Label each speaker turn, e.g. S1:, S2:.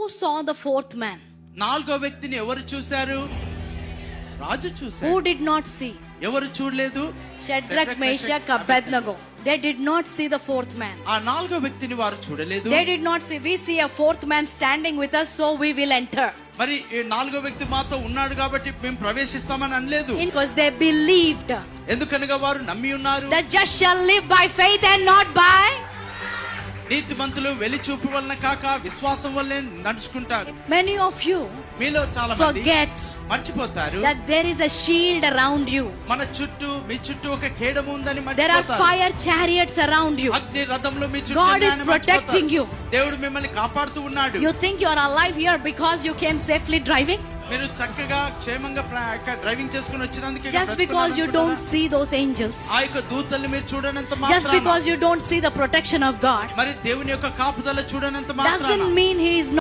S1: saw the fourth man?
S2: నాలుగో వ్యక్తిని ఎవరు చూశారు? రాజు చూశారు.
S1: Who did not see?
S2: ఎవరు చూడలేదు?
S1: Shadrach, Meshach, Abednego. They did not see the fourth man.
S2: ఆ నాలుగో వ్యక్తిని వారు చూడలేదు.
S1: They did not see. We see a fourth man standing with us, so we will enter.
S2: మరి ఈ నాలుగో వ్యక్తి మాతో ఉన్నాడు కాబట్టి మేము ప్రవేశిస్తామని అనలేదు.
S1: Because they believed.
S2: ఎందుకనగా వారు నమ్మి ఉన్నారు.
S1: The just shall live by faith and not by.
S2: నీతిమంతులు వెలి చూపు వలన కాక విశ్వాసం వల్లే నడుచుకుంటారు.
S1: Many of you
S2: మీలో చాలా మంది
S1: forget
S2: మర్చిపోతారు
S1: that there is a shield around you.
S2: మన చుట్టూ మీ చుట్టూ ఒక కేడము ఉందని
S1: There are
S2: మర్చిపోతారు.
S1: fire chariots around you.
S2: అగ్ని రథంలో మీ చుట్టూ
S1: God is
S2: ఉన్నాయని
S1: protecting
S2: మర్చిపోతారు.
S1: you.
S2: దేవుడు మిమ్మల్ని కాపాడుతూ ఉన్నాడు.
S1: You think you are alive here because you came safely driving?
S2: మీరు చక్కగా క్షేమంగా డ్రైవింగ్ చేసుకుని వచ్చినందుకే
S1: Just because you don't see those angels.
S2: ఆ యొక్క దూతల్ని మీరు చూడనంత
S1: Just
S2: మాత్రాన
S1: because you don't see the protection of God
S2: మరి దేవుని యొక్క కాపుదల చూడనంత
S1: doesn't
S2: మాత్రాన
S1: mean he is not